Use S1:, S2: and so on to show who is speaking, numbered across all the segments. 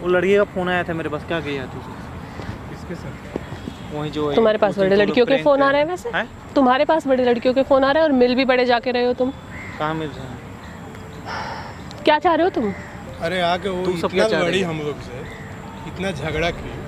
S1: वो लड़की का फोन आया था मेरे पास, क्या किया तू?
S2: किसके साथ?
S1: वही जो
S3: तुम्हारे पास बड़े लड़कियों के फोन आ रहे हैं वैसे? तुम्हारे पास बड़ी लड़कियों के फोन आ रहे हैं और मिल भी बड़े जाके रहे हो तुम।
S1: कहाँ मिल रहे हैं?
S3: क्या चाह रहे हो तुम?
S2: अरे आके वो इतना बड़ी हम लोग से इतना झगड़ा की।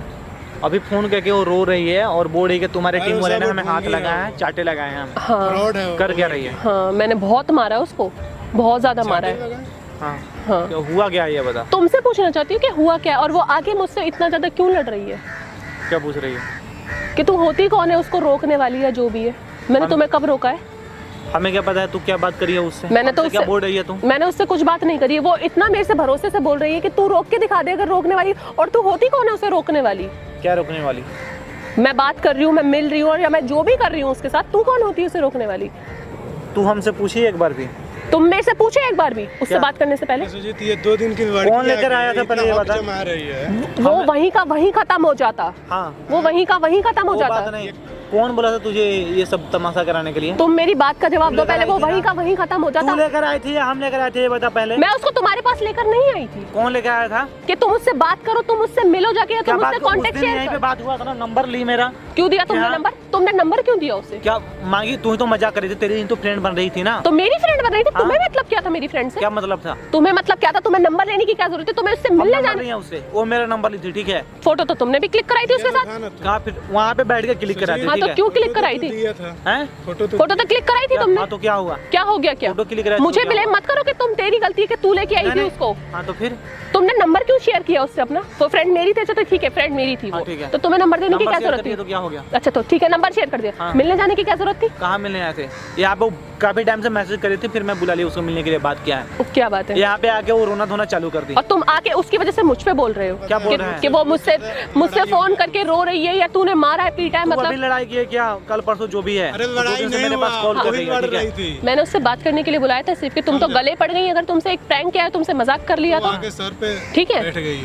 S1: अभी फोन करके वो रो रही है और बोल रही है कि तुम्हारे टीम वाले ने हमें हाथ लगाया है, चाटे लगाए हैं हमें।
S3: हाँ
S1: कर क्या रही है?
S3: हाँ मैंने बहुत मारा है उसको, बहुत ज्यादा मारा है।
S1: हाँ
S3: हाँ
S1: हुआ क्या ये बता।
S3: तुमसे पूछना चाहती हूँ कि हुआ क्या, और वो आगे मुझसे इतना ज्यादा क्यों लड़ रही है?
S1: क्या पूछ रही है?
S3: कि तू होती कौन है उसको रोकने वाली, या जो भी है। मैंने तुम्हें कब रोका है?
S1: हमें क्या पता है तू क्या बात करी है उससे?
S3: मैंने तो
S1: क्या बोल रही है तू?
S3: मैंने उससे कुछ बात नहीं करी है। वो इतना मेरे से भरोसे से बोल रही है कि तू रोक के दिखा दे अगर रोकने वाली, और तू होती कौन है उसे रोकने वाली?
S1: क्या रोकने वाली?
S3: मैं बात कर रही हूँ, मैं मिल रही हूँ, और या मैं जो भी कर रही हूँ उसके साथ, तू कौन होती है उसे रोकने वाली?
S1: तू हमसे पूछी एक बार भी?
S3: तुम मेरे से पूछे एक बार भी उससे बात करने से पहले?
S2: ये 2 दिन की लड़की
S1: कौन लेकर आया था पहले ये बता।
S2: मार रही है
S3: वो वहीं का वहीं खत्म हो जाता।
S1: हाँ
S3: वो वहीं का वहीं खत्म हो
S1: वो
S3: जाता।
S1: बात नहीं। कौन बोला था तुझे ये सब तमाशा कराने के लिए?
S3: तुम मेरी बात का जवाब दो पहले। वो वहीं का वहीं खत्म हो जाता।
S1: तू लेकर आई थी या हम लेकर आए थे ये बता पहले।
S3: मैं उसको तुम्हारे पास लेकर नहीं आई थी।
S1: कौन लेकर आया था?
S3: कि तुम उससे बात करो, तुम उससे मिलो जाके, या तुम उससे कांटेक्ट शेयर
S1: यहीं पे
S3: करो।
S1: बात हुआ था ना, नंबर ली मेरा।
S3: क्यों दिया तुमने नंबर? तुमने नंबर क्यों दिया उसे?
S1: क्या मांगी? तू ही तो मजाक कर रही थी, तेरी ही तो फ्रेंड बन रही थी ना।
S3: तो मेरी फ्रेंड बन रही थी। तुम्हें मतलब क्या था मेरी फ्रेंड से?
S1: क्या मतलब था?
S3: तुम्हें मतलब क्या था? तुम्हें नंबर लेने की क्या जरूरत है? तुम्हें उससे मिलने जाना
S1: है उससे। वो मेरा नंबर ली थी, ठीक है।
S3: फोटो तो तुमने भी क्लिक कराई थी उसके साथ।
S1: कहाँ? फिर वहाँ पे बैठ के क्लिक करा दी।
S3: हाँ तो क्यों क्लिक कराई थी? फोटो तो क्लिक कराई थी तुमने।
S1: हाँ तो क्या हुआ?
S3: क्या हो गया? क्या
S1: फोटो क्लिक कराई?
S3: मुझे ब्लेम मत करो कि तुम, तेरी गलती है कि तू लेके आई थी उसको।
S1: हाँ तो फिर
S3: तुमने नंबर क्यों शेयर किया उससे अपना? वो फ्रेंड मेरी थी, तो ठीक है, फ्रेंड मेरी थी वो, तो तुम्हें नंबर देने की क्या जरूरत थी?
S1: तो क्या हो गया?
S3: अच्छा तो ठीक है, नंबर शेयर कर दिया। मिलने जाने की क्या जरूरत थी?
S1: कहाँ मिलने आए थे? यहाँ पे काफी टाइम से मैसेज करे थे, फिर मैं बुला लिया उसको मिलने के लिए। बात क्या है?
S3: क्या बात है?
S1: यहाँ पे आके वो रोना धोना चालू कर दी।
S3: और तुम आके उसकी वजह से मुझ पे बोल रहे हो?
S1: क्या बोल रहे हैं?
S3: कि वो मुझसे फोन करके रो रही है, या तूने मारा है, पीटा है, मतलब
S1: लड़ाई की है क्या? कल परसों जो भी है।
S2: अरे लड़ाई नहीं
S1: मेरे पास कॉल कर रही थी।
S3: मैंने उससे बात करने के लिए बुलाया था सिर्फ कि तुम तो गले पड़ गई। अगर तुमसे एक प्रैंक किया है, तुमसे मजाक कर लिया तो ठीक है।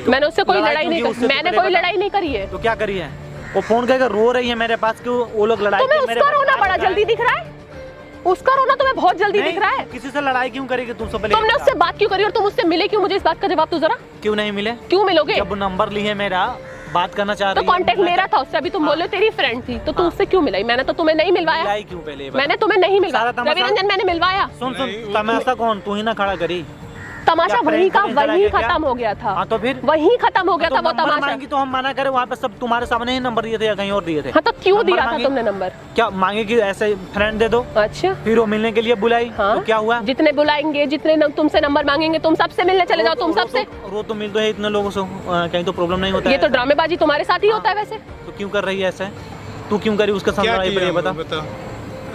S3: मैंने उससे कोई लड़ाई नहीं करी। मैंने कोई लड़ाई नहीं करी है।
S1: तो क्या करी है? वो फोन करके रो रही है मेरे पास, क्यों वो लोग लड़ाई?
S3: तुम्हें उसका रोना बड़ा जल्दी दिख रहा है? उसका रोना तुम्हें बहुत जल्दी दिख रहा है?
S1: किसी से लड़ाई क्यों करेगी तुमसे?
S3: तुमने उससे बात क्यों करी और तुम उससे मिले क्यों? मुझे इस बात का जवाब दो जरा।
S1: क्यों नहीं मिले?
S3: क्यों मिलोगे?
S1: जब नंबर ली है मेरा, बात करना चाह रही है।
S3: तो कांटेक्ट मेरा था उससे। अभी तुम बोल रहे हो तेरी फ्रेंड थी, तो तू उससे क्यों मिलाई? मैंने तो तुम्हें नहीं मिलवाया।
S1: क्यों? पहले
S3: मैंने तुम्हें नहीं मिलवाया। रवि रंजन मैंने मिलवाया।
S1: सुन तमाशा कौन? तू ही ना खड़ा करी।
S3: तमाशा वहीं का वहीं खत्म हो गया था।
S1: हाँ तो फिर
S3: वहीं खत्म हो गया था वो तमाशा।
S1: मांगी तो हम मना करे, वहाँ पे सब तुम्हारे सामने ही नंबर दिए थे या कहीं और दिए थे?
S3: हाँ तो क्यों दिया था तुमने नंबर?
S1: क्या मांगे कि ऐसे फ्रेंड दे दो?
S3: अच्छा
S1: फिर वो मिलने के लिए बुलाई।
S3: हाँ? तो क्या
S1: हुआ?
S3: जितने बुलाएंगे, जितने तुमसे नंबर मांगेंगे, तुम सबसे मिलने चले जाओ। तुम सबसे
S1: रो तो मिल तो है इतने लोगों से, कहीं तो प्रॉब्लम नहीं होता?
S3: ये तो ड्रामेबाजी तुम्हारे साथ ही होता है वैसे।
S1: तो क्यों कर रही है ऐसे? तू क्यों करी उसके साथ लड़ाई? ये बता,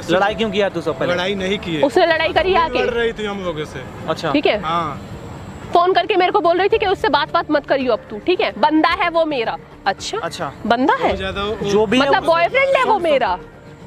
S1: लड़ाई क्यों किया तू? सब पहले
S2: लड़ाई नहीं की।
S3: उसने लड़ाई करी आके।
S2: लड़ रही थी हम लोगों से।
S1: अच्छा
S3: ठीक है। फोन करके मेरे को बोल रही थी कि उससे बात मत करियो अब तू, ठीक है? बंदा है वो मेरा। अच्छा बंदा है,
S1: जो भी
S3: मतलब बॉयफ्रेंड है वो मेरा।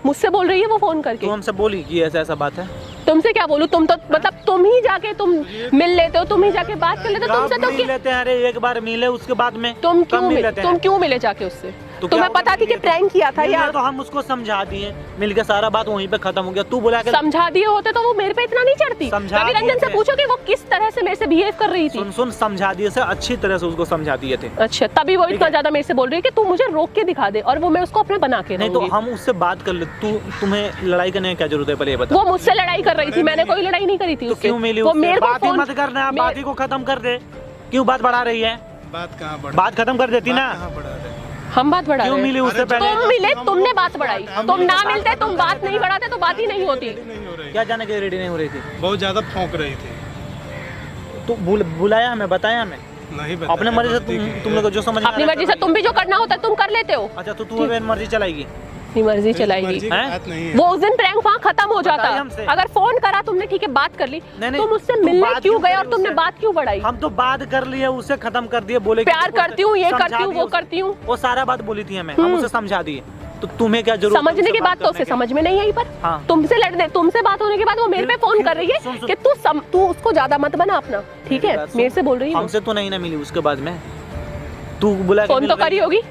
S3: मुझसे बोल रही है वो फोन करके।
S1: तू हमसे बोली कि ऐसा बात है?
S3: तुमसे क्या बोलूं? तुम तो मतलब तुम ही जाके तुम मिल लेते हो, तुम ही जाके बात कर लेते हो। तुमसे तो
S1: मिल लेते हैं। अरे एक बार मिले, उसके बाद में
S3: तुम क्यों मिले जाके उससे? तुम्हें पता थी कि प्रैंक किया था यार?
S1: तो हम उसको समझा दिए, मिलके सारा बात वहीं पे खत्म हो गया। तू बोला
S3: समझा दिए होते तो वो मेरे पे इतना नहीं चढ़ती। रवि रंजन से पूछो कि वो किस तरह से मेरे से बिहेव कर रही थी।
S1: सुन समझा दिए से, अच्छी तरह से उसको समझा दिए थे।
S3: अच्छा तभी वो इतना ज्यादा मेरे से बोल रही है कि तू मुझे रोक के दिखा दे, और वो मैं उसको अपने बना के
S1: नहीं तो हम उससे बात कर ले। तुम्हें लड़ाई करने की क्या जरूरत है? पहले ये बता।
S3: वो मुझसे लड़ाई कर रही थी, मैंने कोई लड़ाई नहीं करी थी।
S1: तो क्यों मिली?
S3: वो मेरे को
S1: बात ही मत करना, बात ही को खत्म कर दे। क्यों बात बढ़ा रही है?
S2: बात कहाँ बढ़ा?
S1: बात खत्म कर देती ना।
S3: हम बात बढ़ा
S1: क्यों मिली उससे पहले?
S3: तुम मिले, तुमने बात बढ़ाई। तुम ना मिलते, तुम बात नहीं बढ़ाते तो बात ही नहीं होती।
S1: क्या जाने के रेडी नहीं हो रही थी?
S2: बहुत ज्यादा भौंक रही थी।
S1: तो बुलाया हमें, बताया हमें?
S2: नहीं बताया।
S1: अपने मर्जी से तुम लोग जो समझ
S3: अपनी मर्जी से तुम भी जो करना होता है तुम कर लेते हो।
S1: अच्छा तो तू अपनी मर्जी चलाएगी?
S3: मर्जी चलाएगी। वो उस दिन प्रैंक वहाँ खत्म हो जाता। अगर फोन करा तुमने, ठीक है, बात कर ली, तुम उससे मिलने क्यों गए और तुमने बात क्यों बढ़ाई?
S1: हम तो बात कर लिए, उसे खत्म कर दिए। बोले
S3: प्यार करती हूँ, ये करती हूँ, वो करती हूँ,
S1: वो सारा बात बोली थी हमें, हम उसे समझा दिए। तो तुम्हें क्या जरूरत?
S3: समझने की बात तो उसे समझ में नहीं आई, पर तुमसे लड़ने, तुमसे बात होने के बाद वो मेरे पे फोन कर रही है कि तू उसको ज्यादा मत बना अपना, ठीक है? मेरे से बोल रही है।
S1: हमसे तो नहीं ना मिली उसके बाद में। तू बुला
S3: फोन तो करी होगी,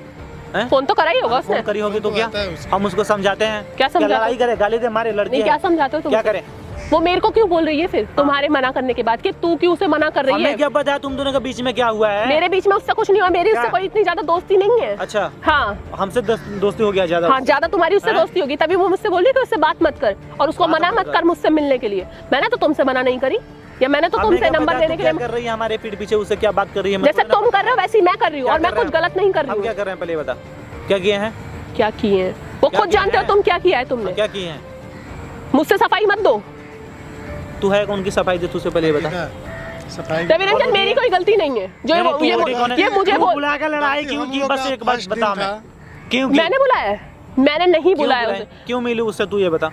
S3: फोन तो करा ही होगा उसने।
S1: करी होगी तो क्या हम उसको समझाते हैं?
S3: क्या समझाते?
S1: लड़ाई करे, गाली दे, मारे लड़के?
S3: क्या समझाते हो तुम?
S1: क्या करे?
S3: वो मेरे को क्यों बोल रही है फिर तुम्हारे मना करने के बाद कि तू क्यों उसे मना कर रही है?
S1: हमें क्या पता तुम दोनों के बीच में क्या हुआ है?
S3: मेरे बीच में उससे कुछ नहीं हुआ, मेरी उससे कोई इतनी ज्यादा दोस्ती नहीं है।
S1: अच्छा
S3: हाँ,
S1: हमसे दोस्ती हो गया ज्यादा?
S3: हाँ ज्यादा तुम्हारी उससे दोस्ती होगी, तभी वो मुझसे बोल रही है कि उससे बात मत कर और उसको मना मत कर मुझसे मिलने के लिए। मैंने तो तुमसे मना नहीं करी, या मैंने तो तुमसे नंबर लेने के लिए
S1: कर रही है हमारे पीठ पीछे, उससे क्या बात कर रही है?
S3: जैसे तुम कर रहे हो वैसे ही मैं कर रही हूँ, और मैं कुछ गलत नहीं कर रही हूँ।
S1: क्या कर रहे हैं पहले बता, क्या किए हैं?
S3: क्या किए हैं वो खुद जानते हो तुम, क्या किया है तुमने?
S1: क्या किए हैं?
S3: मुझसे सफाई मत दो।
S1: तू है कौन की सफाई दे, तुझसे पहले बता।
S3: रवि रंजन मेरी कोई गलती नहीं है जो ये मुझे
S1: बुला के लड़ाई क्यों की? बस एक बात बता, मैं क्यों?
S3: मैंने बुलाया है? मैंने नहीं बुलाया उसे।
S1: क्यों मिली उससे, तू ये बता।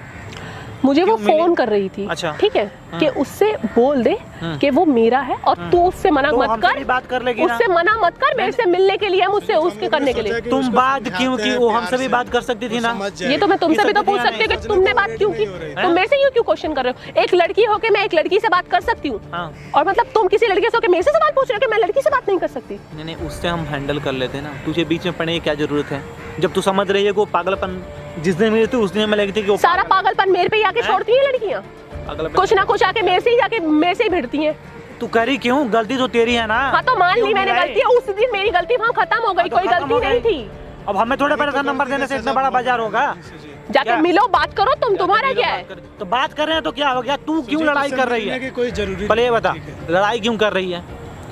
S3: मुझे वो फोन कर रही थी।
S1: अच्छा।
S3: ठीक है कि उससे बोल दे कि वो मेरा है और तू उससे मना मत कर,
S1: बात कर लेगी ना?
S3: उससे मना मत कर, मेरे से मिलने के लिए, मुझसे उसके करने के लिए।
S1: तुम बात क्यों की? वो हमसे भी बात कर सकती थी ना?
S3: ये तो मैं तुमसे भी तो पूछ सकती हूँ कि तुमने बात क्यों की। तुम मेरे से क्यों क्वेश्चन कर रहे हो? एक लड़की होके मैं एक लड़की से बात कर सकती हूँ, और मतलब तुम किसी लड़के से होके मेरे से सवाल पूछ रहे हो कि मैं लड़की से बात नहीं कर सकती?
S1: नहीं, उससे हम हैंडल कर लेते ना, तुझे बीच में पड़ने की क्या जरूरत है? जब तू समझ रही है वो पागलपन जिस दिन मिली थी उस दिन में लगी थी कि
S3: सारा पागलपन मेरे पे ही आके छोड़ती है लड़कियाँ, कुछ ना कुछ आके मेरे से ही भिड़ती हैं।
S1: तू करी क्यों? गलती तो तेरी है ना।
S3: हाँ तो मान ली मैंने गलती, उस दिन मेरी गलती वहाँ खत्म हो गई, कोई गलती नहीं थी।
S1: अब हमें थोड़े परेशान नंबर देने से इतना बड़ा बाजार होगा?
S3: जाके मिलो, बात करो, तुम्हारा क्या है?
S1: तो बात कर रहे हैं तो क्या हो गया? तू क्यों लड़ाई कर रही है?
S2: कोई जरूरी
S1: पहले ये बता, लड़ाई क्यों कर रही है?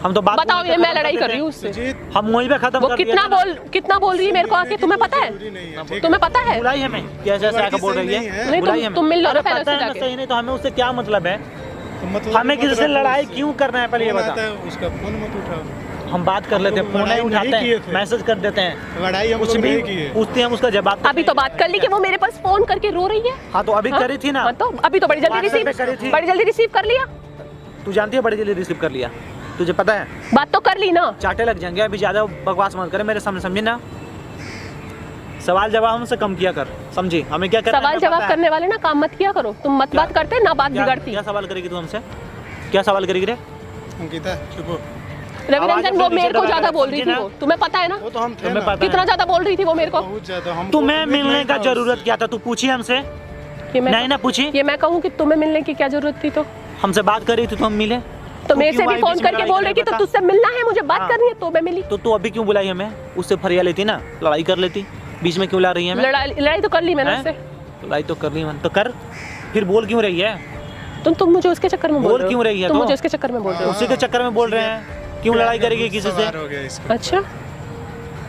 S1: हम तो बात
S3: बताओ, ये मैं लड़ाई कर रही हूँ उससे? हम
S1: वहीं पे खत्म कर
S3: कितना बोल रही है मेरे को आके, तुम्हें पता है? तुम्हें पता है?
S1: बुलाई हमें कैसे आके बोल रही है?
S3: नहीं, तुम मिल लो ना पहले उससे जाके।
S1: सही नहीं तो हमें उससे क्या मतलब है? हमें किसी से लड़ाई क्यों करना है पहले ये बता।
S2: उसका फोन मत उठाओ,
S1: हम बात कर लेते हैं, फोन नहीं उठाते हैं, मैसेज कर देते हैं,
S2: लड़ाई हम
S1: कुछ भी पूछते हैं हम उसका जवाब।
S3: अभी तो बात कर ली कि वो मेरे पास फोन करके रो रही है।
S1: हाँ तो अभी करी थी ना,
S3: तो अभी तो बड़ी जल्दी रिसीव कर लिया।
S1: तू जानती है बड़ी जल्दी रिसीव कर लिया, तुझे पता है?
S3: बात तो कर ली ना।
S1: चाटे लग जाएंगे, अभी ज्यादा बकवास मत करे मेरे सामने, समझे ना? सवाल जवाब हमसे कम किया कर, समझी? हमें क्या करना?
S3: सवाल जवाब करने वाले ना काम मत किया करो, तुम मत बात करते ना, बात बिगड़ती।
S1: क्या सवाल करेगी तू हमसे? क्या सवाल करेगी रे?
S2: अंकिता चुप हो।
S3: रवि रंजन वो मेरे को ज्यादा बोल रही थी, वो तुम्हें पता है ना?
S2: वो तो हम थे ना।
S3: कितना ज्यादा बोल रही थी वो मेरे को?
S2: बहुत ज्यादा। हम
S1: तुम्हें मिलने का जरूरत क्या था? तू पूछी हमसे? नहीं ना पूछी।
S3: ये मैं कहूँ कि तुम्हें मिलने की क्या जरूरत थी? तो
S1: हमसे बात कर रही थी तो हम मिले,
S3: तो मेरे से भी फोन करके बोल रही थी तो तुझसे मिलना है, मुझे बात करनी है, तो मैं मिली।
S1: तो तू अभी क्यों बुलाई हमें? उससे फरिया लेती ना, लड़ाई कर लेती, बीच में क्यों ला रही है?
S3: लड़ाई तो कर ली मैंने उससे।
S1: लड़ाई तो कर ली मैंने, तो कर, फिर बोल क्यों रही है?
S3: तुम मुझे उसके चक्कर में बोल
S1: क्यों रही है?
S3: तुम मुझे उसके चक्कर में बोल रहे हो?
S1: उसी के चक्कर में बोल रहे हैं। क्यों लड़ाई करेगी किसी से?
S3: अच्छा,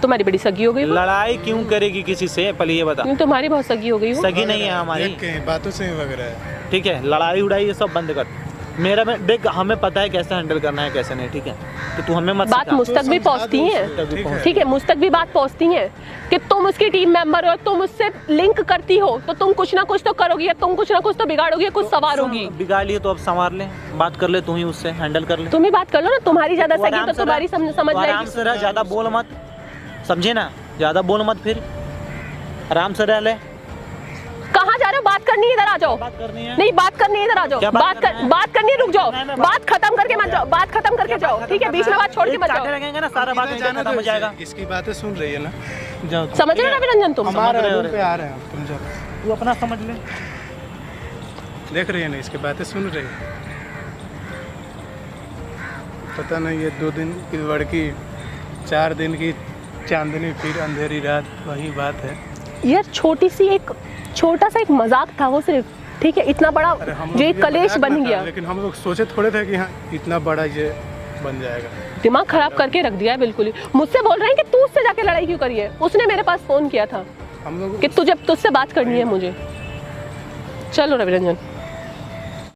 S3: तुम्हारी बड़ी सगी हो गई?
S1: लड़ाई क्यों करेगी किसी से पहले ये बता।
S3: तुम्हारी बहुत सगी हो गई।
S1: सगी नहीं है हमारी,
S2: बातों से लग रहा है।
S1: ठीक है, लड़ाई उड़ाई ये सब बंद कर। मेरा में देख, हमें पता है कैसे हैंडल करना है कैसे नहीं, ठीक है? तो तू हमें मत
S3: बात मुझ तक भी पहुंचती है, ठीक है? मुझ तक भी बात पहुंचती है कि तुम उसकी टीम मेंबर हो, तुम उससे लिंक करती हो, तो तुम कुछ ना कुछ तो करोगी, तुम कुछ ना कुछ तो बिगाड़ोगी, कुछ सवारोगी।
S1: बिगाड़ लिए तो अब संवार ले, बात कर ले, तू ही उससे हैंडल कर ले।
S3: तुम ही बात कर लो ना, तुम्हारी ज्यादा सगी तो तुम्हारी समझ
S1: आराम से रह, ज्यादा बोल मत, समझे ना? ज्यादा बोल मत, फिर आराम से रह ले।
S3: कहाँ जा रहे हो? बात करनी है, इधर आ जाओ।
S1: बात करनी है?
S3: नहीं, बात करनी है, इधर आ जाओ। बात करनी है, रुक जाओ, बात खत्म करके मत जाओ, बात खत्म करके जाओ, ठीक है? बीच में बात छोड़ के मत जाओ।
S1: लगेंगे ना, सारा बात खत्म हो जाएगा।
S2: इसकी बातें सुन रही है ना, जाओ।
S3: समझ रहे हो रवि रंजन? तुम
S2: हमारे रूम पे आ रहे हैं, तुम जाओ,
S1: तू अपना समझ ले।
S2: देख रही है ना, इसकी बातें सुन रही है। पता नहीं ये 2 दिन की लड़की, 4 दिन की चांदनी, फिर अंधेरी रात, वही बात है
S3: यार। छोटा सा एक मजाक था वो सिर्फ, ठीक है? इतना बड़ा जो एक कलेश बन गया,
S2: लेकिन हम लोग सोचे थोड़े थे कि हाँ इतना बड़ा ये बन जाएगा।
S3: दिमाग खराब करके रख दिया है बिल्कुल ही। मुझसे बोल रहे हैं कि तू उससे जाके लड़ाई क्यों करी है? उसने मेरे पास फोन किया था
S2: हम लोग
S3: कि तुझसे बात करनी है मुझे। चलो रवि रंजन।